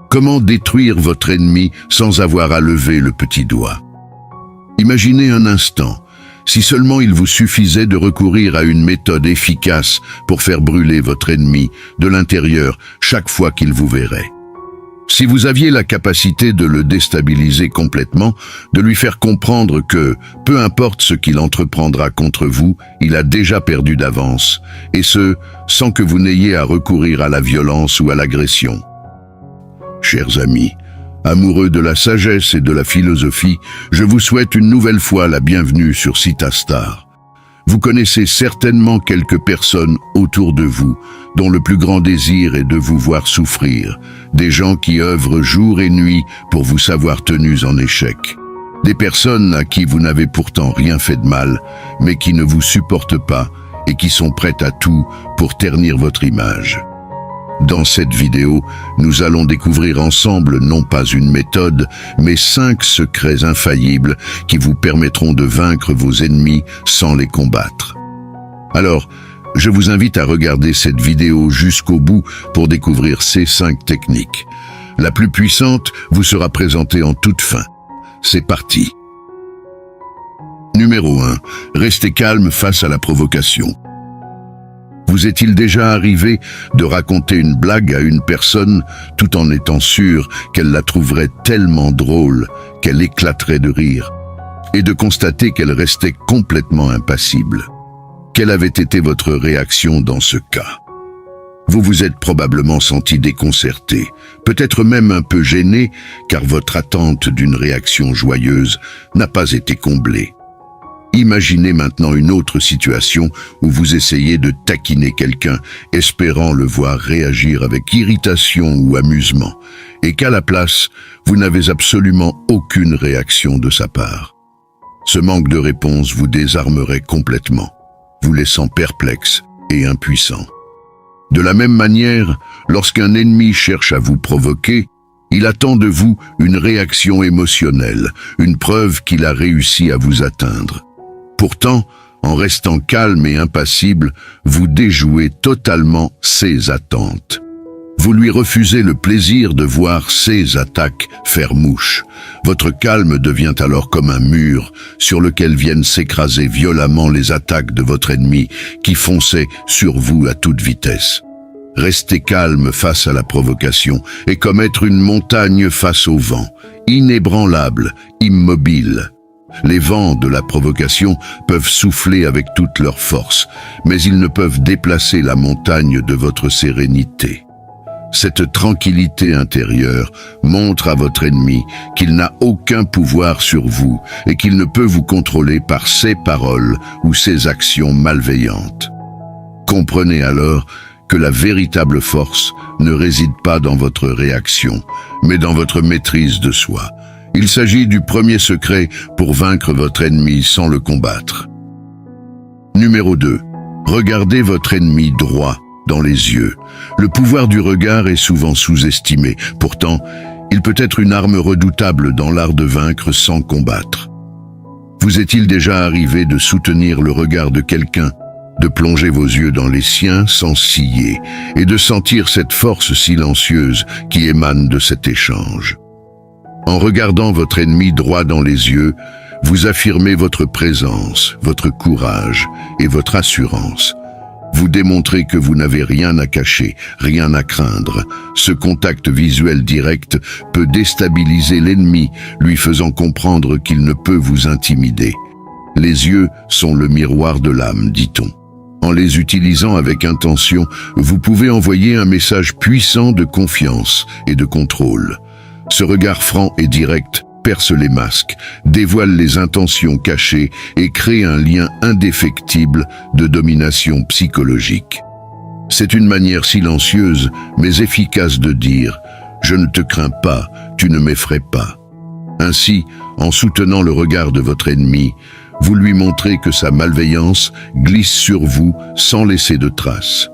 Comment détruire votre ennemi sans avoir à lever le petit doigt? Imaginez un instant, si seulement il vous suffisait de recourir à une méthode efficace pour faire brûler votre ennemi de l'intérieur chaque fois qu'il vous verrait. Si vous aviez la capacité de le déstabiliser complètement, de lui faire comprendre que, peu importe ce qu'il entreprendra contre vous, il a déjà perdu d'avance, et ce, sans que vous n'ayez à recourir à la violence ou à l'agression. Chers amis, amoureux de la sagesse et de la philosophie, je vous souhaite une nouvelle fois la bienvenue sur Citastar. Vous connaissez certainement quelques personnes autour de vous dont le plus grand désir est de vous voir souffrir, des gens qui œuvrent jour et nuit pour vous savoir tenus en échec, des personnes à qui vous n'avez pourtant rien fait de mal, mais qui ne vous supportent pas et qui sont prêtes à tout pour ternir votre image. Dans cette vidéo, nous allons découvrir ensemble non pas une méthode, mais 5 secrets infaillibles qui vous permettront de vaincre vos ennemis sans les combattre. Alors, je vous invite à regarder cette vidéo jusqu'au bout pour découvrir ces 5 techniques. La plus puissante vous sera présentée en toute fin. C'est parti. Numéro 1. Restez calme face à la provocation. Vous est-il déjà arrivé de raconter une blague à une personne tout en étant sûr qu'elle la trouverait tellement drôle qu'elle éclaterait de rire, et de constater qu'elle restait complètement impassible? Quelle avait été votre réaction dans ce cas? Vous vous êtes probablement senti déconcerté, peut-être même un peu gêné, car votre attente d'une réaction joyeuse n'a pas été comblée. Imaginez maintenant une autre situation où vous essayez de taquiner quelqu'un, espérant le voir réagir avec irritation ou amusement, et qu'à la place, vous n'avez absolument aucune réaction de sa part. Ce manque de réponse vous désarmerait complètement, vous laissant perplexe et impuissant. De la même manière, lorsqu'un ennemi cherche à vous provoquer, il attend de vous une réaction émotionnelle, une preuve qu'il a réussi à vous atteindre. Pourtant, en restant calme et impassible, vous déjouez totalement ses attentes. Vous lui refusez le plaisir de voir ses attaques faire mouche. Votre calme devient alors comme un mur sur lequel viennent s'écraser violemment les attaques de votre ennemi qui fonçait sur vous à toute vitesse. Rester calme face à la provocation est comme être une montagne face au vent, inébranlable, immobile. Les vents de la provocation peuvent souffler avec toute leur force, mais ils ne peuvent déplacer la montagne de votre sérénité. Cette tranquillité intérieure montre à votre ennemi qu'il n'a aucun pouvoir sur vous et qu'il ne peut vous contrôler par ses paroles ou ses actions malveillantes. Comprenez alors que la véritable force ne réside pas dans votre réaction, mais dans votre maîtrise de soi. Il s'agit du premier secret pour vaincre votre ennemi sans le combattre. Numéro 2. Regardez votre ennemi droit dans les yeux. Le pouvoir du regard est souvent sous-estimé. Pourtant, il peut être une arme redoutable dans l'art de vaincre sans combattre. Vous est-il déjà arrivé de soutenir le regard de quelqu'un, de plonger vos yeux dans les siens sans ciller, et de sentir cette force silencieuse qui émane de cet échange? En regardant votre ennemi droit dans les yeux, vous affirmez votre présence, votre courage et votre assurance. Vous démontrez que vous n'avez rien à cacher, rien à craindre. Ce contact visuel direct peut déstabiliser l'ennemi, lui faisant comprendre qu'il ne peut vous intimider. Les yeux sont le miroir de l'âme, dit-on. En les utilisant avec intention, vous pouvez envoyer un message puissant de confiance et de contrôle. Ce regard franc et direct perce les masques, dévoile les intentions cachées et crée un lien indéfectible de domination psychologique. C'est une manière silencieuse mais efficace de dire « Je ne te crains pas, tu ne m'effraies pas ». Ainsi, en soutenant le regard de votre ennemi, vous lui montrez que sa malveillance glisse sur vous sans laisser de traces.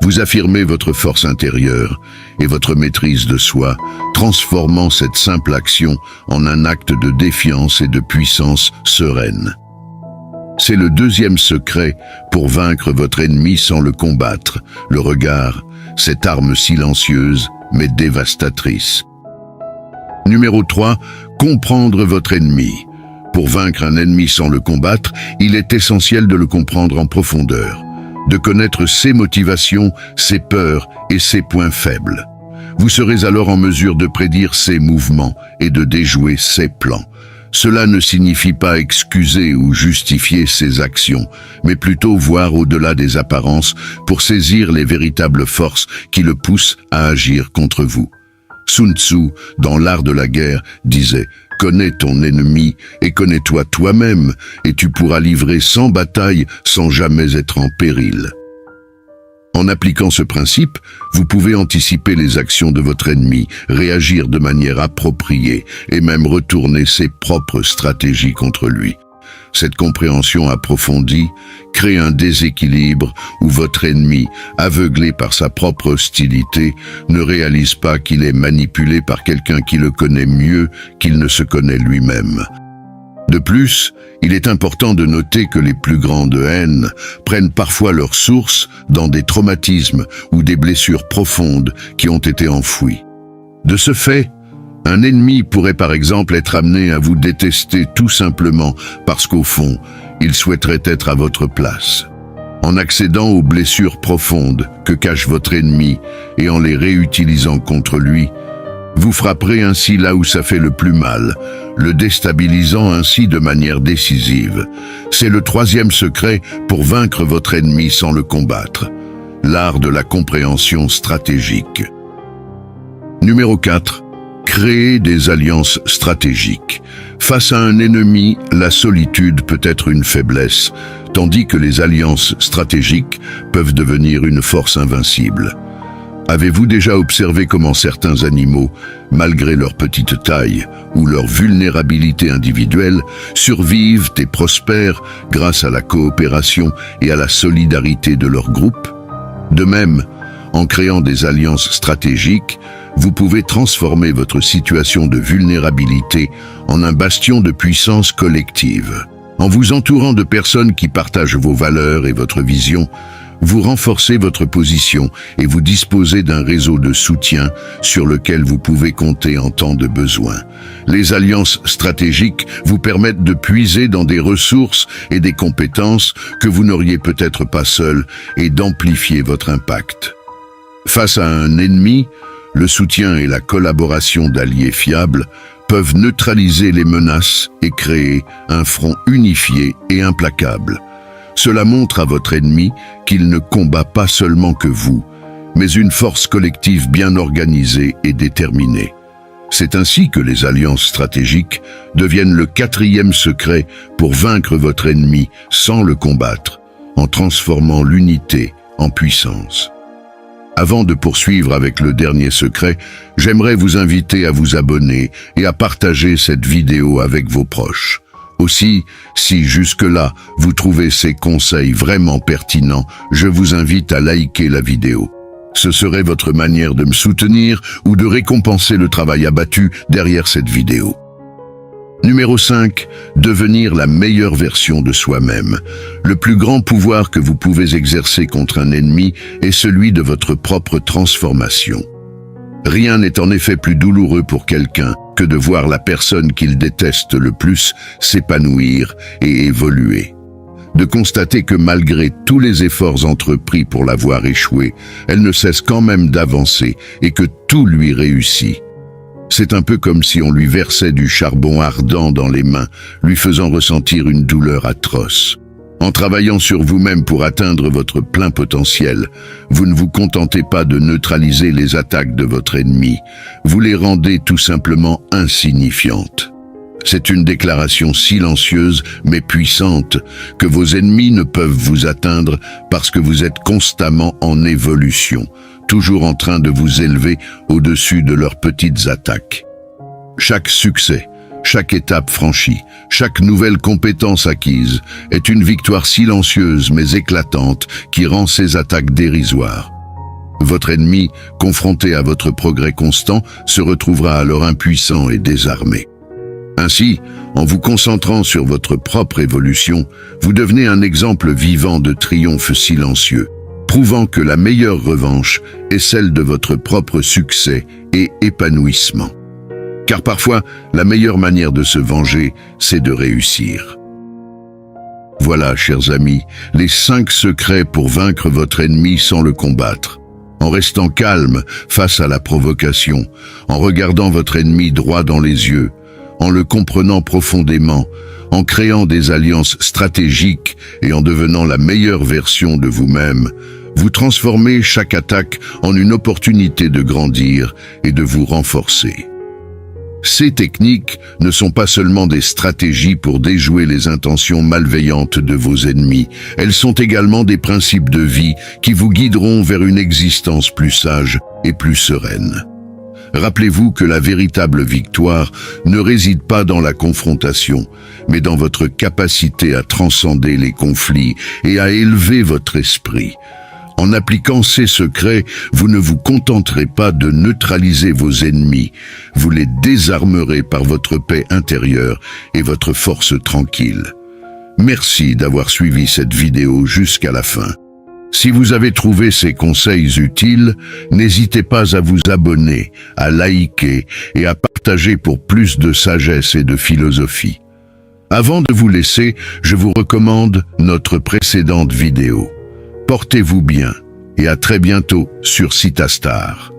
Vous affirmez votre force intérieure et votre maîtrise de soi, transformant cette simple action en un acte de défiance et de puissance sereine. C'est le deuxième secret pour vaincre votre ennemi sans le combattre, le regard, cette arme silencieuse mais dévastatrice. Numéro 3, comprendre votre ennemi. Pour vaincre un ennemi sans le combattre, il est essentiel de le comprendre en profondeur, de connaître ses motivations, ses peurs et ses points faibles. Vous serez alors en mesure de prédire ses mouvements et de déjouer ses plans. Cela ne signifie pas excuser ou justifier ses actions, mais plutôt voir au-delà des apparences pour saisir les véritables forces qui le poussent à agir contre vous. Sun Tzu, dans l'art de la guerre, disait « Connais ton ennemi et connais-toi toi-même, et tu pourras livrer 100 batailles sans jamais être en péril. » En appliquant ce principe, vous pouvez anticiper les actions de votre ennemi, réagir de manière appropriée et même retourner ses propres stratégies contre lui. Cette compréhension approfondie crée un déséquilibre où votre ennemi, aveuglé par sa propre hostilité, ne réalise pas qu'il est manipulé par quelqu'un qui le connaît mieux qu'il ne se connaît lui-même. De plus, il est important de noter que les plus grandes haines prennent parfois leur source dans des traumatismes ou des blessures profondes qui ont été enfouies. De ce fait, un ennemi pourrait par exemple être amené à vous détester tout simplement parce qu'au fond, il souhaiterait être à votre place. En accédant aux blessures profondes que cache votre ennemi et en les réutilisant contre lui, vous frapperez ainsi là où ça fait le plus mal, le déstabilisant ainsi de manière décisive. C'est le troisième secret pour vaincre votre ennemi sans le combattre. L'art de la compréhension stratégique. Numéro 4. Créer des alliances stratégiques. Face à un ennemi, la solitude peut être une faiblesse, tandis que les alliances stratégiques peuvent devenir une force invincible. Avez-vous déjà observé comment certains animaux, malgré leur petite taille ou leur vulnérabilité individuelle, survivent et prospèrent grâce à la coopération et à la solidarité de leur groupe? De même, en créant des alliances stratégiques, vous pouvez transformer votre situation de vulnérabilité en un bastion de puissance collective. En vous entourant de personnes qui partagent vos valeurs et votre vision, vous renforcez votre position et vous disposez d'un réseau de soutien sur lequel vous pouvez compter en temps de besoin. Les alliances stratégiques vous permettent de puiser dans des ressources et des compétences que vous n'auriez peut-être pas seul et d'amplifier votre impact. Face à un ennemi, le soutien et la collaboration d'alliés fiables peuvent neutraliser les menaces et créer un front unifié et implacable. Cela montre à votre ennemi qu'il ne combat pas seulement que vous, mais une force collective bien organisée et déterminée. C'est ainsi que les alliances stratégiques deviennent le quatrième secret pour vaincre votre ennemi sans le combattre, en transformant l'unité en puissance. Avant de poursuivre avec le dernier secret, j'aimerais vous inviter à vous abonner et à partager cette vidéo avec vos proches. Aussi, si jusque-là, vous trouvez ces conseils vraiment pertinents, je vous invite à liker la vidéo. Ce serait votre manière de me soutenir ou de récompenser le travail abattu derrière cette vidéo. Numéro 5. Devenir la meilleure version de soi-même. Le plus grand pouvoir que vous pouvez exercer contre un ennemi est celui de votre propre transformation. Rien n'est en effet plus douloureux pour quelqu'un que de voir la personne qu'il déteste le plus s'épanouir et évoluer. De constater que malgré tous les efforts entrepris pour la voir échouer, elle ne cesse quand même d'avancer et que tout lui réussit. C'est un peu comme si on lui versait du charbon ardent dans les mains, lui faisant ressentir une douleur atroce. En travaillant sur vous-même pour atteindre votre plein potentiel, vous ne vous contentez pas de neutraliser les attaques de votre ennemi, vous les rendez tout simplement insignifiantes. C'est une déclaration silencieuse mais puissante que vos ennemis ne peuvent vous atteindre parce que vous êtes constamment en évolution, toujours en train de vous élever au-dessus de leurs petites attaques. Chaque succès, chaque étape franchie, chaque nouvelle compétence acquise est une victoire silencieuse mais éclatante qui rend ces attaques dérisoires. Votre ennemi, confronté à votre progrès constant, se retrouvera alors impuissant et désarmé. Ainsi, en vous concentrant sur votre propre évolution, vous devenez un exemple vivant de triomphe silencieux, prouvant que la meilleure revanche est celle de votre propre succès et épanouissement. Car parfois, la meilleure manière de se venger, c'est de réussir. Voilà, chers amis, les 5 secrets pour vaincre votre ennemi sans le combattre. En restant calme face à la provocation, en regardant votre ennemi droit dans les yeux, en le comprenant profondément, en créant des alliances stratégiques et en devenant la meilleure version de vous-même, vous transformez chaque attaque en une opportunité de grandir et de vous renforcer. Ces techniques ne sont pas seulement des stratégies pour déjouer les intentions malveillantes de vos ennemis, elles sont également des principes de vie qui vous guideront vers une existence plus sage et plus sereine. Rappelez-vous que la véritable victoire ne réside pas dans la confrontation, mais dans votre capacité à transcender les conflits et à élever votre esprit. En appliquant ces secrets, vous ne vous contenterez pas de neutraliser vos ennemis, vous les désarmerez par votre paix intérieure et votre force tranquille. Merci d'avoir suivi cette vidéo jusqu'à la fin. Si vous avez trouvé ces conseils utiles, n'hésitez pas à vous abonner, à liker et à partager pour plus de sagesse et de philosophie. Avant de vous laisser, je vous recommande notre précédente vidéo. Portez-vous bien et à très bientôt sur Citastar.